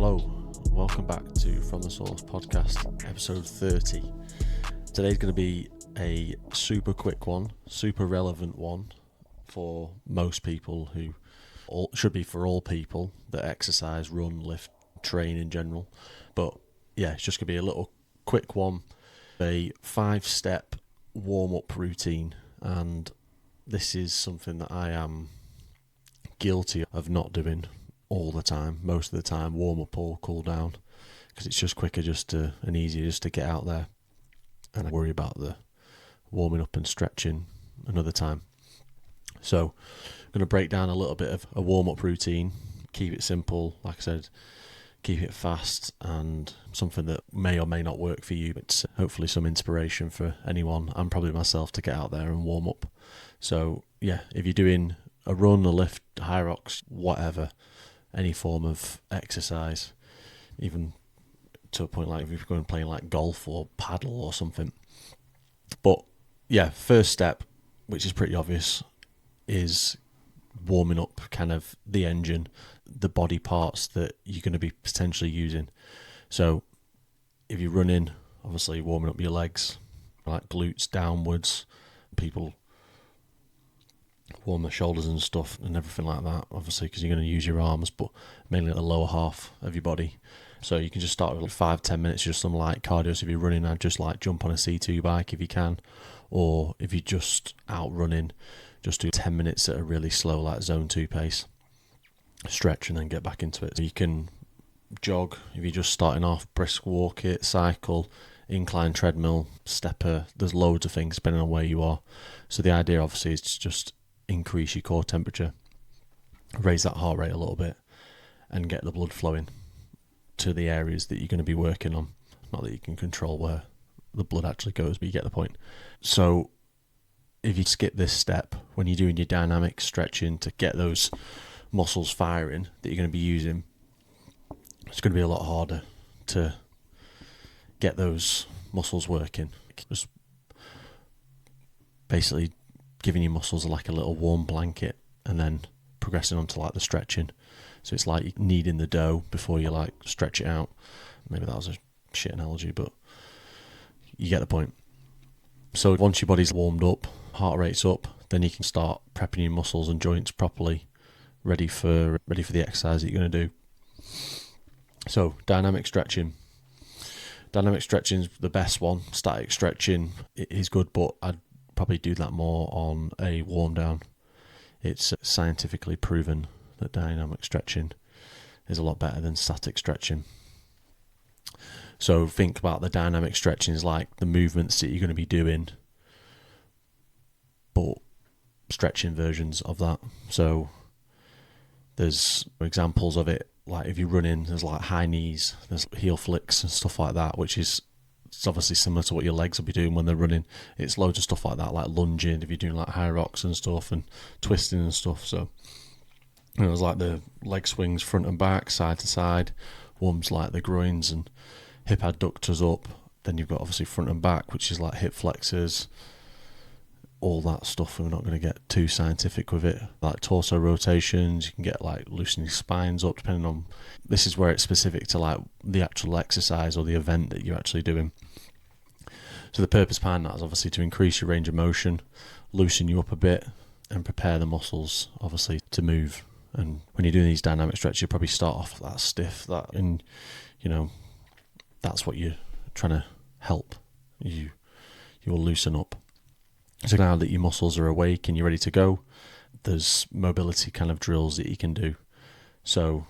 Hello, welcome back to From the Source podcast, episode 30. Today's going to be a super quick one, super relevant one for most people should be for all people that exercise, run, lift, train in general. But yeah, it's just going to be a little quick one, a 5-step warm-up routine. And this is something that I am guilty of not doing all the time, most of the time, warm up or cool down, because it's just quicker and easier just to get out there, and I worry about the warming up and stretching another time. So I'm going to break down a little bit of a warm up routine, keep it simple, like I said, keep it fast, and something that may or may not work for you. It's hopefully some inspiration for anyone and probably myself to get out there and warm up. So yeah, if you're doing a run, a lift, high rocks, whatever, any form of exercise, even to a point like if you're going playing like golf or paddle or something. But yeah, first step, which is pretty obvious, is warming up kind of the engine, the body parts that you're going to be potentially using. So if you're running, obviously warming up your legs, like glutes downwards. People warm the shoulders and stuff and everything like that, obviously, because you're going to use your arms, but mainly at the lower half of your body. So you can just start with like 5-10 minutes, just some light cardio. So if you're running, I'd just like jump on a C2 bike if you can, or if you're just out running, just do 10 minutes at a really slow, like zone 2 pace, stretch, and then get back into it. So you can jog if you're just starting off, brisk walk it, cycle, incline treadmill, stepper. There's loads of things depending on where you are. So the idea obviously is to just increase your core temperature, raise that heart rate a little bit, and get the blood flowing to the areas that you're going to be working on. Not that you can control where the blood actually goes, but you get the point. So if you skip this step when you're doing your dynamic stretching to get those muscles firing that you're going to be using, it's going to be a lot harder to get those muscles working. Just basically giving your muscles like a little warm blanket and then progressing onto like the stretching. So it's like you're kneading the dough before you like stretch it out. Maybe that was a shit analogy, but you get the point. So once your body's warmed up, heart rate's up, then you can start prepping your muscles and joints properly, ready for the exercise that you're going to do. So dynamic stretching. Dynamic stretching's the best one. Static stretching is good, but I'd probably do that more on a warm down. It's scientifically proven that dynamic stretching is a lot better than static stretching. So think about the dynamic stretching as like the movements that you're going to be doing, but stretching versions of that. So there's examples of it, like if you're running, there's like high knees, there's heel flicks and stuff like that, which is it's obviously similar to what your legs will be doing when they're running. It's loads of stuff like that, like lunging, if you're doing like high rocks and stuff, and twisting and stuff. So it's like the leg swings front and back, side to side, warms like the groins and hip adductors up. Then you've got obviously front and back, which is like hip flexors, all that stuff. We're not going to get too scientific with it. Like torso rotations, you can get like loosening spines up, depending on. This is where it's specific to like the actual exercise or the event that you're actually doing. So the purpose behind that is obviously to increase your range of motion, loosen you up a bit, and prepare the muscles obviously to move. And when you're doing these dynamic stretches, you probably start off that stiff, and that's what you're trying to help. You will loosen up. So now that your muscles are awake and you're ready to go, there's mobility kind of drills that you can do. So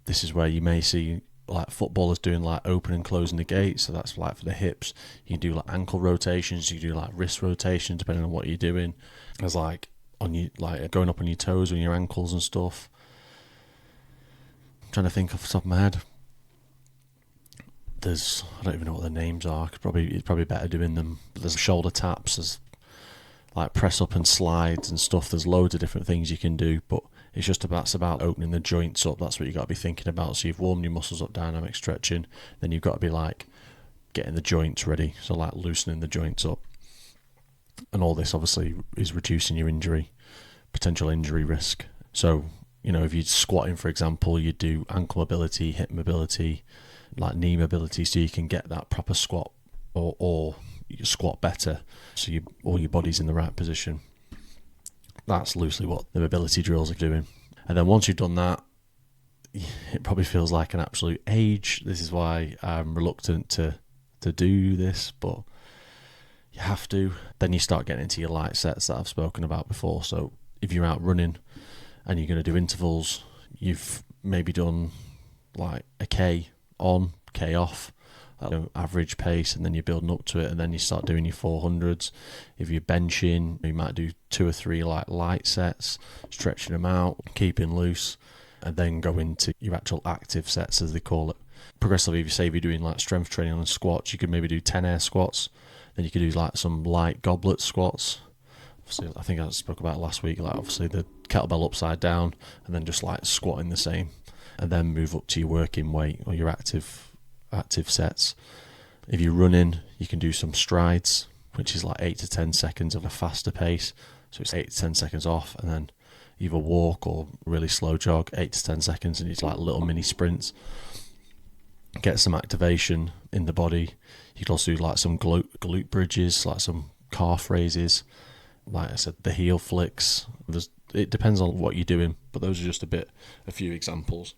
this is where you may see like footballers doing like open and closing the gate. So that's like for the hips. You can do like ankle rotations. You can do like wrist rotations depending on what you're doing. There's like on you like going up on your toes and your ankles and stuff. I'm trying to think off the top of my head. I don't even know what the names are. It's probably better doing them. But there's shoulder taps. There's like press up and slides and stuff. There's loads of different things you can do, but it's about opening the joints up. That's what you got to be thinking about. So you've warmed your muscles up, dynamic stretching, then you've got to be like getting the joints ready. So like loosening the joints up, and all this obviously is reducing your potential injury risk. So You know, if you're squatting, for example, you do ankle mobility, hip mobility, like knee mobility, so you can get that proper squat or you squat better, so all your body's in the right position. That's loosely what the mobility drills are doing. And then once you've done that, it probably feels like an absolute age. This is why I'm reluctant to do this, but you have to. Then you start getting into your light sets that I've spoken about before. So if you're out running and you're going to do intervals, you've maybe done like a K on, K off, average pace, and then you're building up to it, and then you start doing your 400s. If you're benching, you might do 2 or 3 like light sets, stretching them out, keeping loose, and then go into your actual active sets, as they call it. Progressively, if you're doing like strength training on squats, you could maybe do 10 air squats, then you could do like some light goblet squats. Obviously, I think I spoke about it last week, like obviously the kettlebell upside down, and then just like squatting the same, and then move up to your working weight or your active sets. If you're running, you can do some strides, which is like 8 to 10 seconds of a faster pace. So it's 8 to 10 seconds off, and then either walk or really slow jog, 8 to 10 seconds, and it's like little mini sprints. Get some activation in the body. You can also do like some glute bridges, like some calf raises, like I said, the heel flicks. It depends on what you're doing, but those are just a few examples.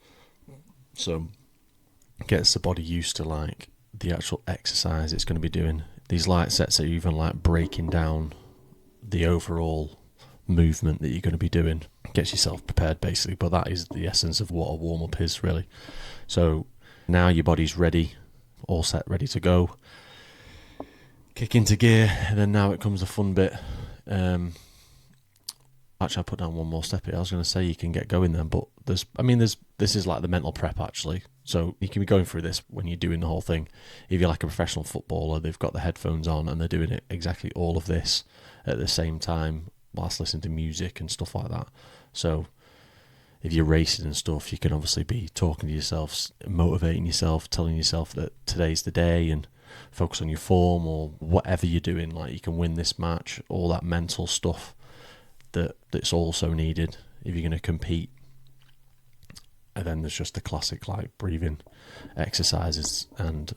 So gets the body used to like the actual exercise it's going to be doing. These light sets are even like breaking down the overall movement that you're going to be doing. Gets yourself prepared basically, but that is the essence of what a warm-up is really. So now your body's ready, all set, ready to go. Kick into gear, and then now it comes the fun bit. Actually, I put down one more step here. I was going to say you can get going then, but this is like the mental prep actually. So you can be going through this when you're doing the whole thing. If you're like a professional footballer, they've got the headphones on and they're doing it exactly all of this at the same time whilst listening to music and stuff like that. So if you're racing and stuff, you can obviously be talking to yourself, motivating yourself, telling yourself that today's the day and focus on your form or whatever you're doing. Like you can win this match, all that mental stuff that's also needed if you're going to compete. And then there's just the classic like breathing exercises, and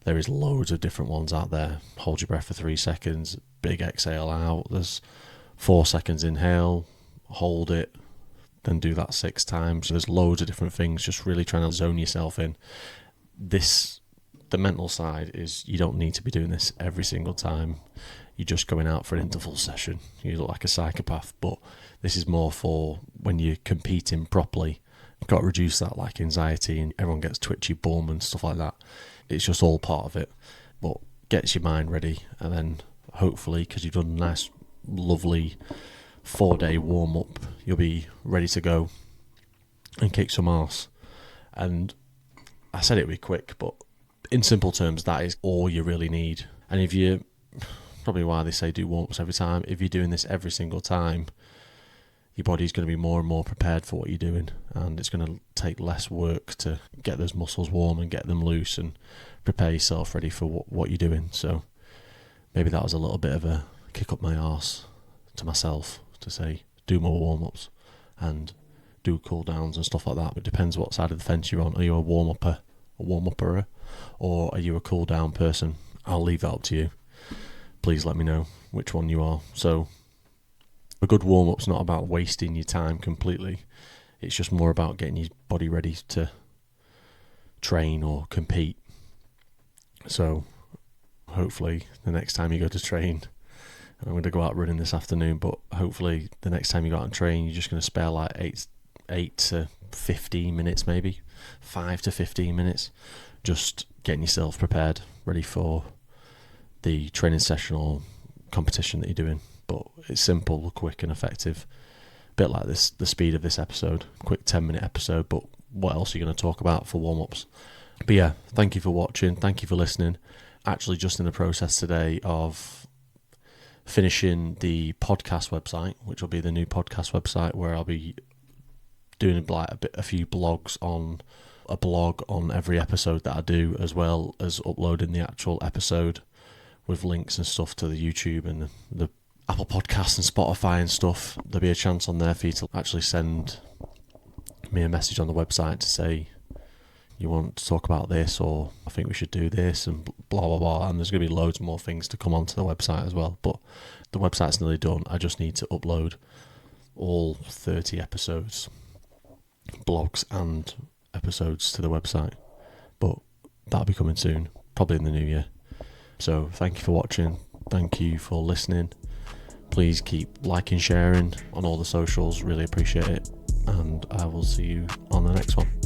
there is loads of different ones out there. Hold your breath for 3 seconds, big exhale out. There's 4 seconds inhale, hold it, then do that 6 times. So there's loads of different things, just really trying to zone yourself in. The mental side is you don't need to be doing this every single time. You're just going out for an interval session. You look like a psychopath, but this is more for when you're competing properly. You've got to reduce that like anxiety and everyone gets twitchy bum and stuff like that. It's just all part of it, but gets your mind ready, and then hopefully, because you've done a nice lovely 4-day warm-up, you'll be ready to go and kick some arse. And I said it would be quick, but in simple terms, that is all you really need. And if you, probably why they say do warm-ups every time, if you're doing this every single time, your body's going to be more and more prepared for what you're doing, and it's going to take less work to get those muscles warm and get them loose and prepare yourself ready for what you're doing. So maybe that was a little bit of a kick up my arse to myself to say do more warm-ups and do cool downs and stuff like that. It depends what side of the fence you're on. Are you a warm-upper, or are you a cool down person? I'll leave that up to you. Please let me know which one you are. So a good warm-up's not about wasting your time completely. It's just more about getting your body ready to train or compete. So hopefully the next time you go to train, I'm going to go out running this afternoon, but hopefully the next time you go out and train, you're just going to spare like 8 to 15 minutes, maybe 5 to 15 minutes, just getting yourself prepared, ready for the training session or competition that you're doing. But it's simple, quick and effective. A bit like this, the speed of this episode, quick 10-minute episode, but what else are you going to talk about for warm-ups? But yeah, thank you for watching, thank you for listening. Actually just in the process today of finishing the podcast website, which will be the new podcast website where I'll be doing like a few blogs on a blog on every episode that I do, as well as uploading the actual episode with links and stuff to the YouTube and the Apple Podcasts and Spotify and stuff. There'll be a chance on there for you to actually send me a message on the website to say you want to talk about this, or I think we should do this, and blah blah blah. And there's going to be loads more things to come onto the website as well. But the website's nearly done. I just need to upload all 30 episodes, blogs and episodes to the website. But that'll be coming soon, probably in the new year. So thank you for watching. Thank you for listening. Please keep liking, sharing on all the socials. Really appreciate it. And I will see you on the next one.